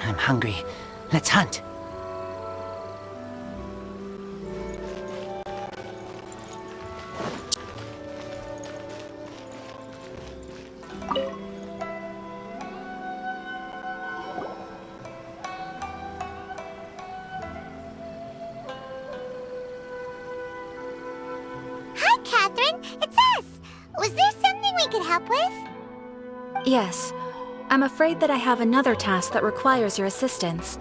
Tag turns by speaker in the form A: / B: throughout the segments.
A: I'm hungry. Let's hunt.
B: Hi, Catherine. It's us. Was there something we could help with?
C: Yes. I'm afraid that I have another task that requires your assistance.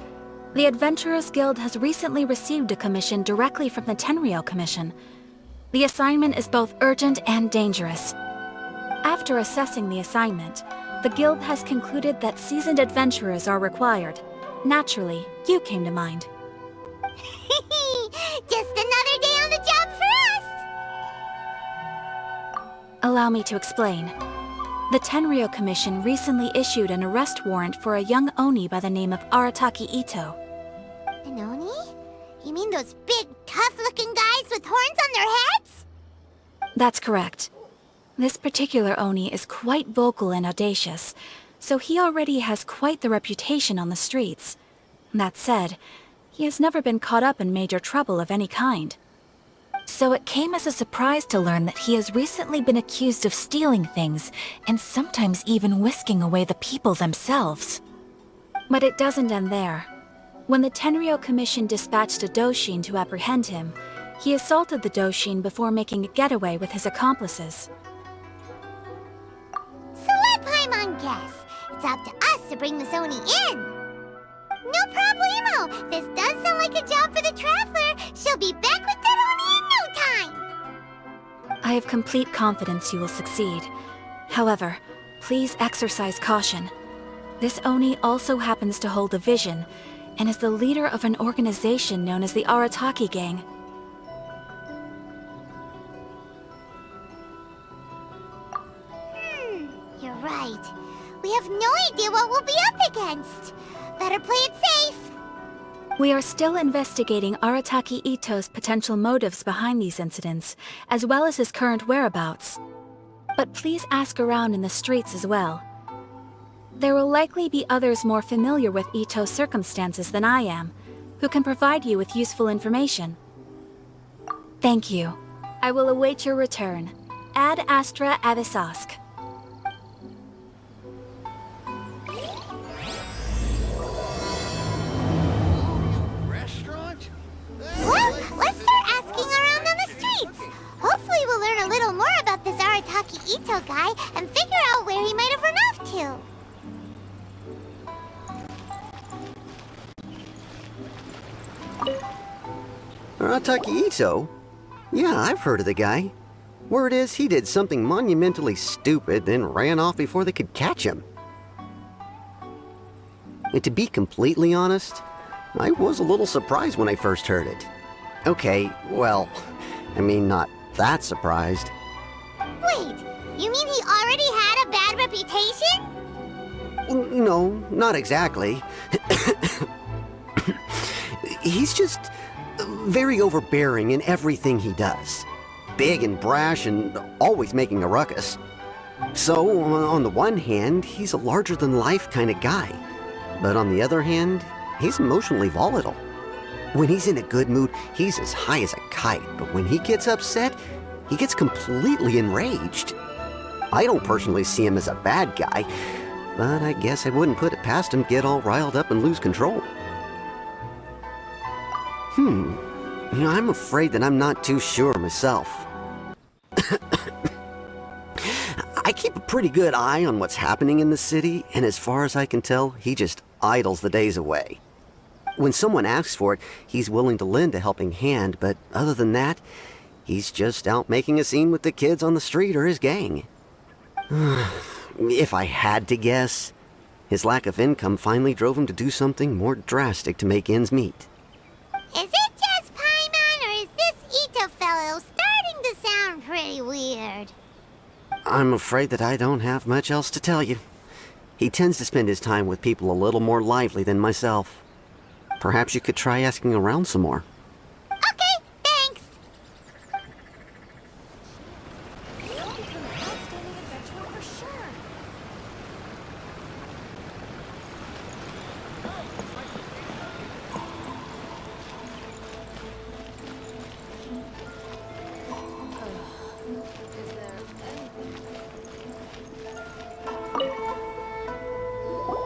C: The Adventurers Guild has recently received a commission directly from the Tenryou Commission. The assignment is both urgent and dangerous. After assessing the assignment, the Guild has concluded that seasoned adventurers are required. Naturally, you came to mind.
B: Just another day on the job for us!
C: Allow me to explain. The Tenryou Commission recently issued an arrest warrant for a young Oni by the name of Arataki Itto.
B: An Oni? You mean those big, tough-looking guys with horns on their heads?
C: That's correct. This particular Oni is quite vocal and audacious, so he already has quite the reputation on the streets. That said, he has never been caught up in major trouble of any kind. So it came as a surprise to learn that he has recently been accused of stealing things, and sometimes even whisking away the people themselves. But it doesn't end there. When the Tenryou Commission dispatched a Doshin to apprehend him, he assaulted the Doshin before making a getaway with his accomplices.
B: So let Paimon guess. It's up to us to bring this Oni in. No problemo! This does sound like a job for the Traveler. She'll be back with that Oni in no time!
C: I have complete confidence you will succeed. However, please exercise caution. This Oni also happens to hold a vision, and is the leader of an organization known as the Arataki Gang.
B: You're right. We have no idea what we'll be up against. Better play it safe.
C: We are still investigating Arataki Itto's potential motives behind these incidents, as well as his current whereabouts. But please ask around in the streets as well. There will likely be others more familiar with Itto's circumstances than I am, who can provide you with useful information. Thank you. I will await your return. Ad Astra Abyssosque.
B: Well, let's start asking around on the streets. Hopefully we'll learn a little more about this Arataki Itto guy and figure out where he might have run off to.
D: Arataki Itto? Yeah, I've heard of the guy. Word is he did something monumentally stupid, then ran off before they could catch him. And to be completely honest, I was a little surprised when I first heard it. Okay, well, I mean, not that surprised.
B: Wait, you mean he already had a bad reputation?
D: No, not exactly. He's just very overbearing in everything he does. Big and brash and always making a ruckus. So, on the one hand, he's a larger-than-life kind of guy. But on the other hand, he's emotionally volatile. When he's in a good mood, he's as high as a kite, but when he gets upset, he gets completely enraged. I don't personally see him as a bad guy, but I guess I wouldn't put it past him to get all riled up and lose control. I'm afraid that I'm not too sure myself. I keep a pretty good eye on what's happening in the city, and as far as I can tell, he just idles the days away. When someone asks for it, he's willing to lend a helping hand, but other than that, he's just out making a scene with the kids on the street or his gang. If I had to guess, his lack of income finally drove him to do something more drastic to make ends meet.
B: Is it just Paimon, or is this Itto fellow starting to sound pretty weird?
D: I'm afraid that I don't have much else to tell you. He tends to spend his time with people a little more lively than myself. Perhaps you could try asking around some more.
B: Okay, thanks.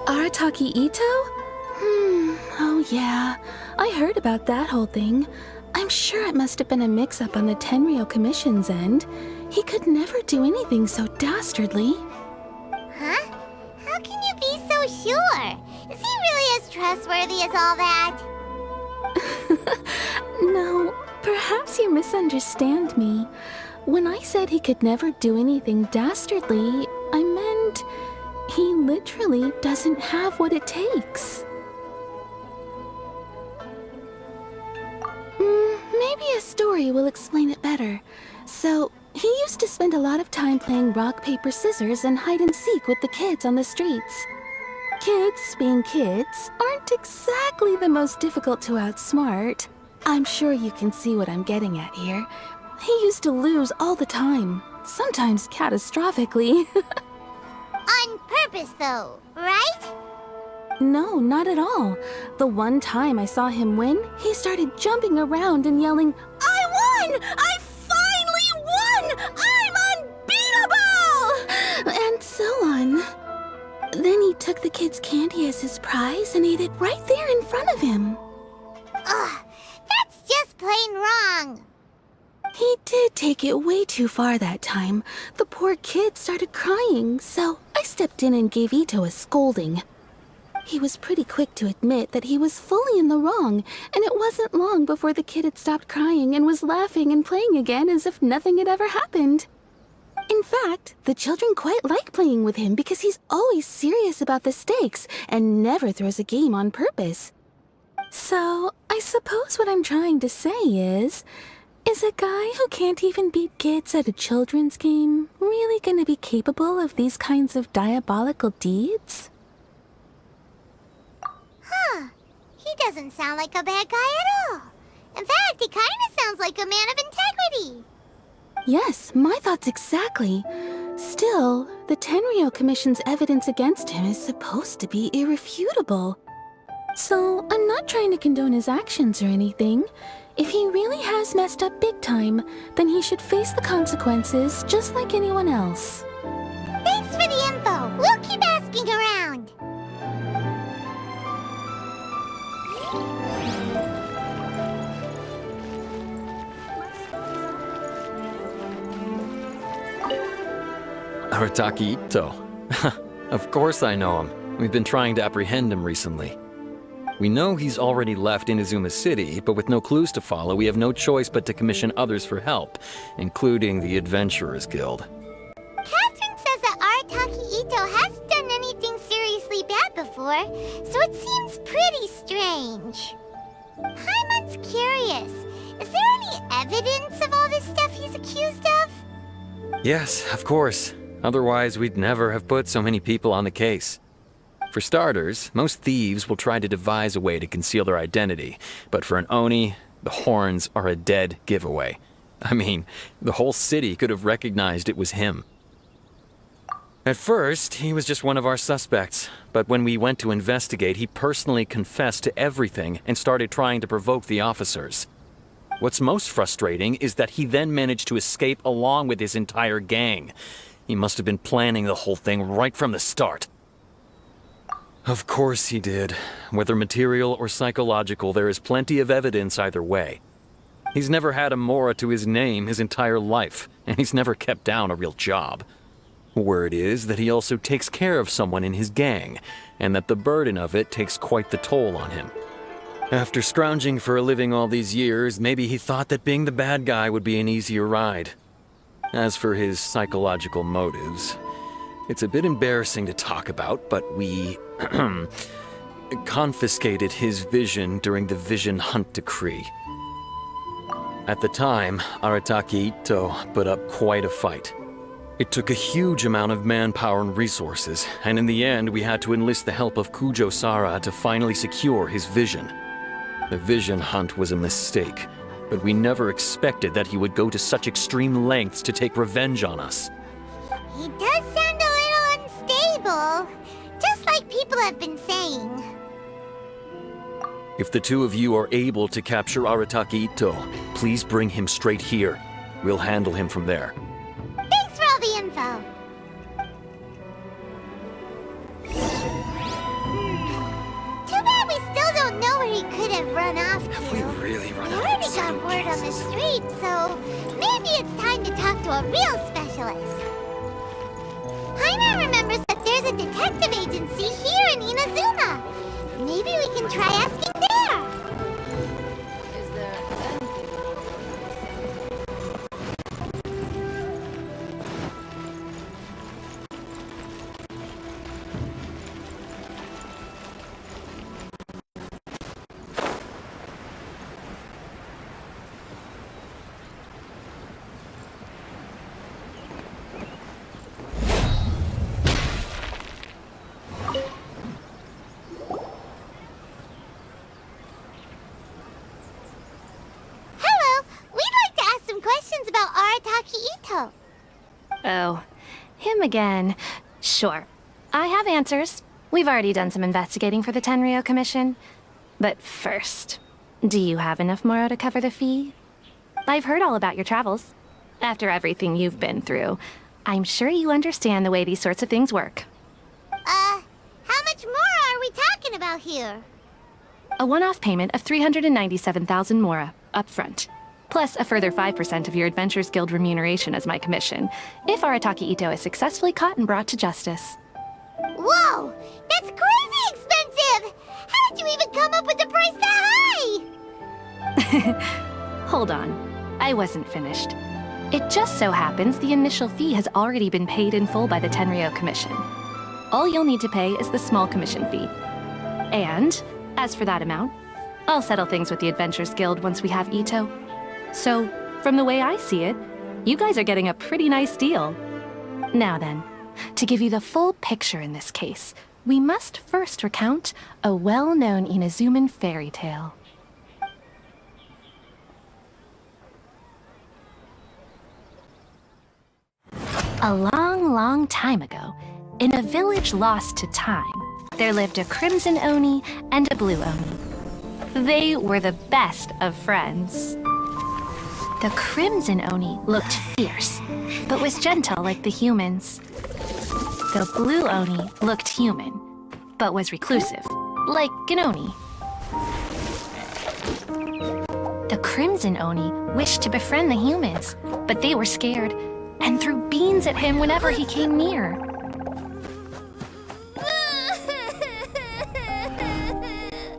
C: Arataki Itto? Oh yeah, I heard about that whole thing. I'm sure it must have been a mix-up on the Tenryou Commission's end. He could never do anything so dastardly.
B: Huh? How can you be so sure? Is he really as trustworthy as all that?
C: No, perhaps you misunderstand me. When I said he could never do anything dastardly, I meant he literally doesn't have what it takes. Maybe a story will explain it better. So, he used to spend a lot of time playing rock, paper, scissors and hide and seek with the kids on the streets. Kids, being kids, aren't exactly the most difficult to outsmart. I'm sure you can see what I'm getting at here. He used to lose all the time, sometimes catastrophically.
B: On purpose, though, right?
C: No, not at all. The one time I saw him win, he started jumping around and yelling, "I won! I finally won! I'm unbeatable!" And so on. Then he took the kid's candy as his prize and ate it right there in front of him.
B: Ugh, that's just plain wrong.
C: He did take it way too far that time. The poor kid started crying, so I stepped in and gave Itto a scolding. He was pretty quick to admit that he was fully in the wrong, and it wasn't long before the kid had stopped crying and was laughing and playing again as if nothing had ever happened. In fact, the children quite like playing with him because he's always serious about the stakes and never throws a game on purpose. So, I suppose what I'm trying to say is a guy who can't even beat kids at a children's game really gonna be capable of these kinds of diabolical deeds?
B: Huh. He doesn't sound like a bad guy at all. In fact, he kind of sounds like a man of integrity.
C: Yes, my thoughts exactly. Still, the Tenryou Commission's evidence against him is supposed to be irrefutable. So, I'm not trying to condone his actions or anything. If he really has messed up big time, then he should face the consequences just like anyone else.
B: Thanks for the info. We'll keep asking around.
E: Arataki Itto. Of course I know him. We've been trying to apprehend him recently. We know he's already left Inazuma City, but with no clues to follow, we have no choice but to commission others for help, including the Adventurers Guild.
B: Catherine says that Arataki Itto hasn't done anything seriously bad before, so it seems pretty strange. Paimon's curious. Is there any evidence of all this stuff he's accused of?
E: Yes, of course. Otherwise, we'd never have put so many people on the case. For starters, most thieves will try to devise a way to conceal their identity, but for an Oni, the horns are a dead giveaway. I mean, the whole city could have recognized it was him. At first, he was just one of our suspects, but when we went to investigate, he personally confessed to everything and started trying to provoke the officers. What's most frustrating is that he then managed to escape along with his entire gang. He must have been planning the whole thing right from the start. Of course he did. Whether material or psychological, there is plenty of evidence either way. He's never had a Mora to his name his entire life, and he's never kept down a real job. Word is that he also takes care of someone in his gang, and that the burden of it takes quite the toll on him. After scrounging for a living all these years, maybe he thought that being the bad guy would be an easier ride. As for his psychological motives, it's a bit embarrassing to talk about, but we confiscated his vision during the Vision Hunt Decree. At the time, Arataki Itto put up quite a fight. It took a huge amount of manpower and resources, and in the end we had to enlist the help of Kujo-Sara to finally secure his vision. The Vision Hunt was a mistake, but we never expected that he would go to such extreme lengths to take revenge on us.
B: He does sound a little unstable, just like people have been saying.
E: If the two of you are able to capture Arataki Itto, please bring him straight here. We'll handle him from there.
B: Thanks for all the info. Too bad we still don't know where he could have run off to.
E: Have we really run
B: We
E: out of
B: already got
E: exciting
B: word on the
E: cases?
B: street, so maybe it's time to talk to a real specialist. Jaime remembers that there's a detective agency here in Inazuma. Maybe we can try asking there.
F: Is there anything?
B: Hello, we'd like to ask some questions about Arataki Itto.
F: Oh, him again. Sure. I have answers. We've already done some investigating for the Tenryo Commission. But first, do you have enough Moro to cover the fee? I've heard all about your travels. After everything you've been through, I'm sure you understand the way these sorts of things work.
B: How much more are we talking about here?
F: A one-off payment of 397,000 Mora, up front. Plus a further 5% of your Adventures Guild remuneration as my commission, if Arataki Itto is successfully caught and brought to justice.
B: Whoa! That's crazy expensive! How did you even come up with a price that high?
F: Hold on. I wasn't finished. It just so happens the initial fee has already been paid in full by the Tenryo Commission. All you'll need to pay is the small commission fee. And, as for that amount, I'll settle things with the Adventures Guild once we have Itto. So, from the way I see it, you guys are getting a pretty nice deal. Now then, to give you the full picture in this case, we must first recount a well-known Inazuman fairy tale. A long, long time ago, in a village lost to time, there lived a crimson Oni and a blue Oni. They were the best of friends. The crimson Oni looked fierce, but was gentle like the humans. The blue Oni looked human, but was reclusive, like an Oni. The crimson Oni wished to befriend the humans, but they were scared and threw beans at him whenever he came near.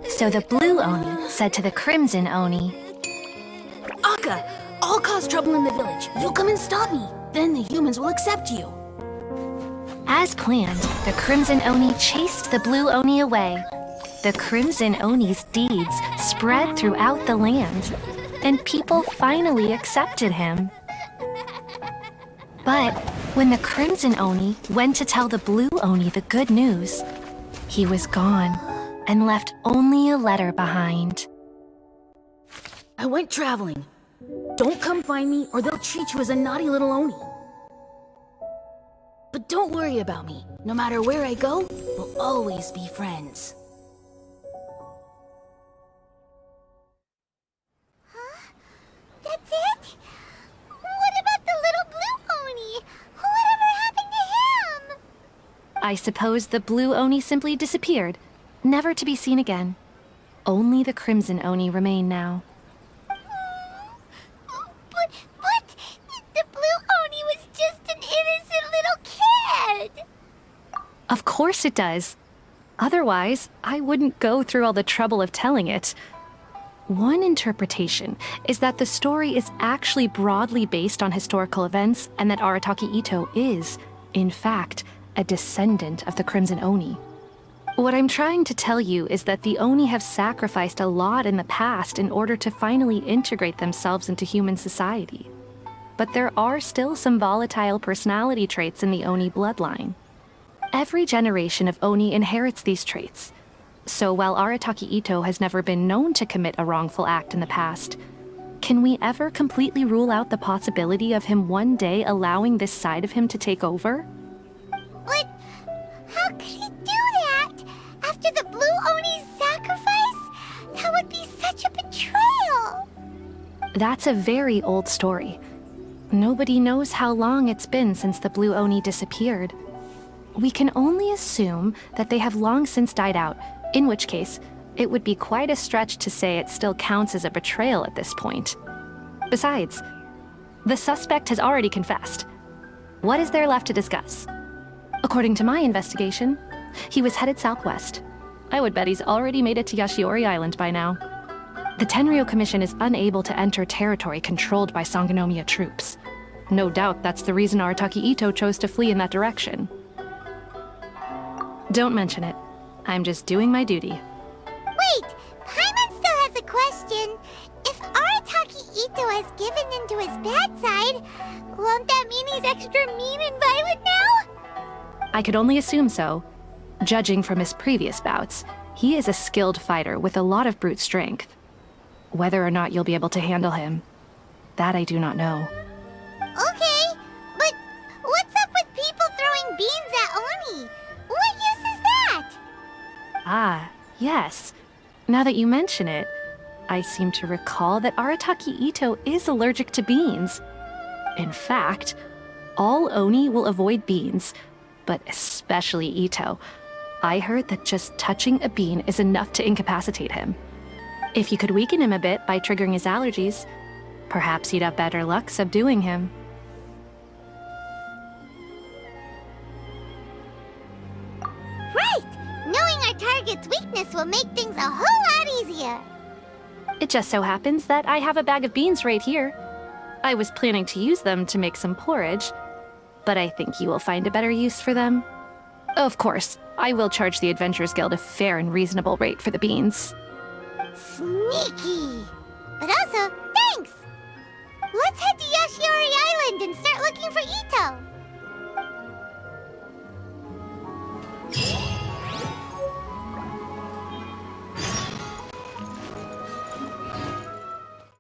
F: So the blue Oni said to the crimson Oni,
G: Akka, I'll cause trouble in the village. You come and stop me. Then the humans will accept you.
F: as planned, the crimson Oni chased the blue Oni away. The crimson Oni's deeds spread throughout the land, and people finally accepted him. But when the crimson Oni went to tell the blue Oni the good news, he was gone and left only a letter behind.
G: I went traveling. Don't come find me or they'll treat you as a naughty little Oni. But don't worry about me. No matter where I go, we'll always be friends.
B: That's it? What about the little blue Oni? Whatever happened to him?
F: I suppose the blue Oni simply disappeared, never to be seen again. Only the crimson Oni remain now.
B: But the blue Oni was just an innocent little kid.
F: Of course it does. Otherwise, I wouldn't go through all the trouble of telling it. One interpretation is that the story is actually broadly based on historical events and that Arataki Itto is, in fact, a descendant of the Crimson Oni. What I'm trying to tell you is that the Oni have sacrificed a lot in the past in order to finally integrate themselves into human society. But there are still some volatile personality traits in the Oni bloodline. Every generation of Oni inherits these traits. So while Arataki Itto has never been known to commit a wrongful act in the past, can we ever completely rule out the possibility of him one day allowing this side of him to take over?
B: But how could he do that? After the blue Oni's sacrifice? That would be such a betrayal.
F: That's a very old story. Nobody knows how long it's been since the blue Oni disappeared. We can only assume that they have long since died out, in which case, it would be quite a stretch to say it still counts as a betrayal at this point. Besides, the suspect has already confessed. What is there left to discuss? According to my investigation, he was headed southwest. I would bet he's already made it to Yashiori Island by now. The Tenryou Commission is unable to enter territory controlled by Sangonomiya troops. No doubt that's the reason Arataki Itto chose to flee in that direction. Don't mention it. I'm just doing my duty.
B: Wait, Paimon still has a question. If Arataki Itto has given in to his bad side, won't that mean he's extra mean and violent now?
F: I could only assume so. Judging from his previous bouts, he is a skilled fighter with a lot of brute strength. Whether or not you'll be able to handle him, that I do not know.
B: Okay, but what's up with people throwing beans at Oni? What use is that?
F: Ah, yes. Now that you mention it, I seem to recall that Arataki Itto is allergic to beans. In fact, all Oni will avoid beans, but especially Itto. I heard that just touching a bean is enough to incapacitate him. If you could weaken him a bit by triggering his allergies, perhaps you'd have better luck subduing him.
B: Right! Knowing our target's weakness will make things a whole lot easier.
F: It just so happens that I have a bag of beans right here. I was planning to use them to make some porridge, but I think you will find a better use for them. Of course, I will charge the Adventurers Guild a fair and reasonable rate for the beans.
B: Sneaky! But also, thanks! Let's head to Yashiori Island and start looking for Itto.